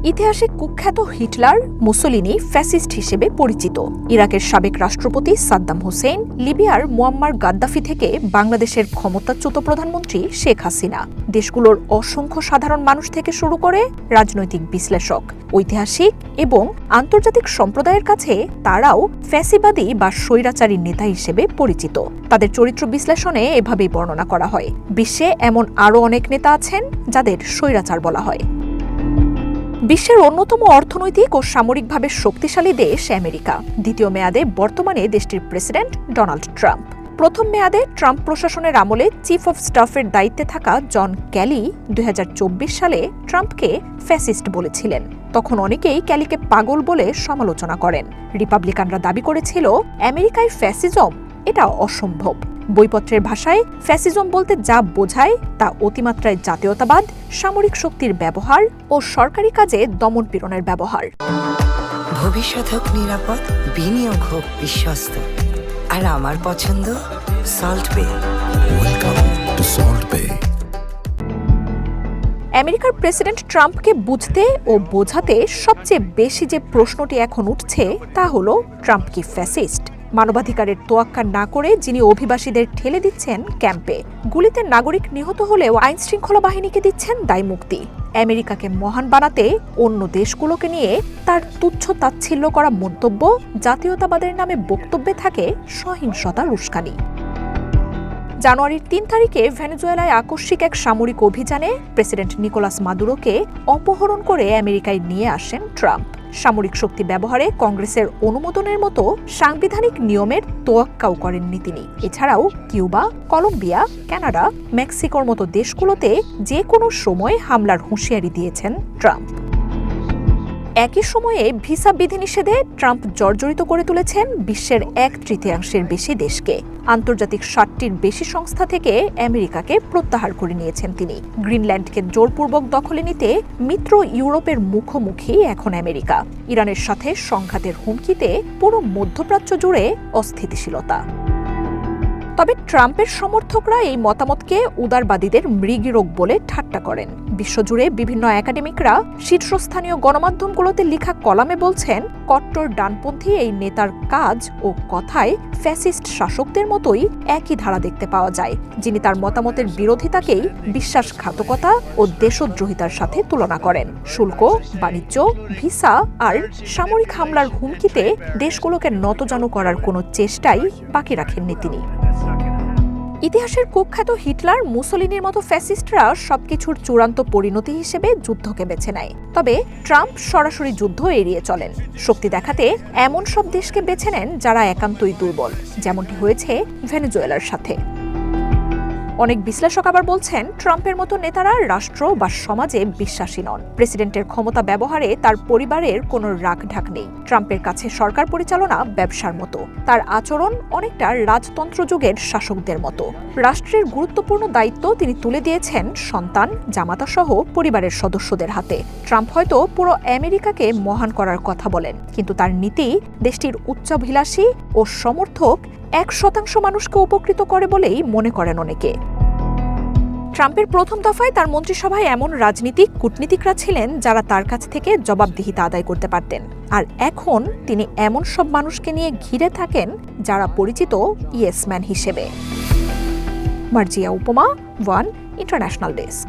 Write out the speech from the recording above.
ইতিহাসে কুখ্যাত Hitler Mussolini fascist হিসেবে পরিচিত। ইরাকের সাবেক রাষ্ট্রপতি সাদ্দাম হোসেন, লিবিয়ার মুয়াম্মার গাদ্দাফি থেকে বাংলাদেশের ক্ষমতাচ্যুত প্রধানমন্ত্রী শেখ হাসিনা, দেশগুলোর অসংখ্য সাধারণ মানুষ থেকে শুরু করে রাজনৈতিক বিশ্লেষক, ঐতিহাসিক এবং আন্তর্জাতিক সম্প্রদায়ের কাছে তারাও ফ্যাসিবাদী বা স্বৈরাচারী নেতা হিসেবে পরিচিত। তাদের চরিত্র বিশ্লেষণে এভাবেই বর্ণনা করা হয়। বিশ্বে এমন আরও অনেক নেতা আছেন যাদের স্বৈরাচার বলা হয়। বিশ্বের অন্যতম অর্থনৈতিক ও সামরিকভাবে শক্তিশালী দেশ আমেরিকা। দ্বিতীয় মেয়াদে বর্তমানে দেশটির প্রেসিডেন্ট ডোনাল্ড ট্রাম্প। প্রথম মেয়াদে ট্রাম্প প্রশাসনের আমলে চিফ অব স্টাফের দায়িত্বে থাকা জন ক্যালি ২০২৪ সালে ট্রাম্পকে ফ্যাসিস্ট বলেছিলেন। তখন অনেকেই ক্যালিকে পাগল বলে সমালোচনা করেন। রিপাবলিকানরা দাবি করেছিল আমেরিকায় ফ্যাসিজম এটা অসম্ভব। বইপত্রের ভাষায় ফ্যাসিজম বলতে যা বোঝায় তা অতিমাত্রায় জাতীয়তাবাদ, সামরিক শক্তির ব্যবহার ও সরকারি কাজে দমন-পীড়নের ব্যবহার। ভবিষ্যৎ হোক নিরাপদ, বিনিয়োগ হোক বিশ্বস্ত, আর আমার পছন্দ সল্ট বে। ওয়েলকাম টু সল্ট বে। আমেরিকার প্রেসিডেন্ট ট্রাম্পকে বুঝতে ও বোঝাতে সবচেয়ে বেশি যে প্রশ্নটি এখন উঠছে তা হলো, ট্রাম্প কি ফ্যাসিস্ট? মানবাধিকারের তোয়াক্কা না করে যিনি অভিবাসীদের ঠেলে দিচ্ছেন ক্যাম্পে, গুলিতে নাগরিক নিহত হলেও আইনশৃঙ্খলা বাহিনীকে দিচ্ছেন দায়মুক্তি, আমেরিকাকে মহান বানাতে অন্য দেশগুলোকে নিয়ে তার তুচ্ছ তাচ্ছিল্য করা মন্তব্য, জাতীয়তাবাদের নামে বক্তব্যে থাকে সহিংসতার উস্কানি। জানুয়ারির ৩ তারিখে ভেনেজুয়েলায় আকস্মিক এক সামরিক অভিযানে প্রেসিডেন্ট নিকোলাস মাদুরোকে অপহরণ করে আমেরিকায় নিয়ে আসেন ট্রাম্প। সামরিক শক্তি ব্যবহারে কংগ্রেসের অনুমোদনের মতো সাংবিধানিক নিয়মের তোয়াক্কাও করেননি তিনি। এছাড়াও কিউবা, কলম্বিয়া, কানাডা, মেক্সিকোর মতো দেশগুলোতে যে কোনো সময় হামলার হুঁশিয়ারি দিয়েছেন ট্রাম্প। একই সময়ে ভিসা বিধিনিষেধে ট্রাম্প জর্জরিত করে তুলেছেন বিশ্বের ১/৩ বেশি দেশকে। আন্তর্জাতিক ৬০টির বেশি সংস্থা থেকে আমেরিকাকে প্রত্যাহার করে নিয়েছেন তিনি। গ্রিনল্যান্ডকে জোরপূর্বক দখলে নিতে মিত্র ইউরোপের মুখোমুখি এখন আমেরিকা। ইরানের সাথে সংঘাতের হুমকিতে পুরো মধ্যপ্রাচ্য জুড়ে অস্থিতিশীলতা। তবে ট্রাম্পের সমর্থকরা এই মতামতকে উদারবাদীদের মৃগীরোগ বলে ঠাট্টা করেন। বিশ্বজুড়ে বিভিন্ন একাডেমিকরা শীর্ষস্থানীয় গণমাধ্যমগুলোতে লেখা কলামে বলছেন, কট্টর ডানপন্থী এই নেতার কাজ ও কথায় ফ্যাসিস্ট শাসকদের মতোই একই ধারা দেখতে পাওয়া যায়, যিনি তার মতামতের বিরোধিতাকেই বিশ্বাসঘাতকতা ও দেশদ্রোহিতার সাথে তুলনা করেন। শুল্ক, বাণিজ্য, ভিসা আর সামরিক হামলার হুমকিতে দেশগুলোকে নতজানু করার কোনো চেষ্টাই বাকি রাখেননি তিনি। ইতিহাসের কুখ্যাত হিটলার, মুসোলিনির মতো ফ্যাসিস্টরা সবকিছুর চূড়ান্ত পরিণতি হিসেবে যুদ্ধকে বেছে নেয়। তবে ট্রাম্প সরাসরি যুদ্ধ এড়িয়ে চলেন। শক্তি দেখাতে এমন সব দেশকে বেছে নেন যারা একান্তই দুর্বল, যেমনটি হয়েছে ভেনেজুয়েলার সাথে। অনেক বিশ্লেষক আবার বলছেন, ট্রাম্পের মতো নেতারা রাষ্ট্র বা সমাজে বিশ্বাসী নন। প্রেসিডেন্টের ক্ষমতা ব্যবহারে তার পরিবারের কোনো রাখঢাক নেই। ট্রাম্পের কাছে সরকার পরিচালনা ব্যবসার মতো। তার আচরণ অনেকটা রাজতন্ত্র যুগের শাসকদের মতো। রাষ্ট্রের গুরুত্বপূর্ণ দায়িত্ব তিনি তুলে দিয়েছেন সন্তান, জামাতাসহ পরিবারের সদস্যদের হাতে। ট্রাম্প হয়তো পুরো আমেরিকাকে মহান করার কথা বলেন, কিন্তু তার নীতি দেশটির উচ্চাভিলাষী ও সমর্থক ১% মানুষকে উপকৃত করে বলেই মনে করেন অনেকে। ট্রাম্পের প্রথম দফায় তার মন্ত্রিসভায় এমন রাজনীতিক কূটনীতিকরা ছিলেন যারা তার কাছ থেকে জবাবদিহিতা আদায় করতে পারতেন। আর এখন তিনি এমন সব মানুষকে নিয়ে ঘিরে থাকেন যারা পরিচিত ইয়েস ম্যান হিসেবে। মার্জিয়া উপমা, ওয়ান ইন্টারন্যাশনাল ডেস্ক।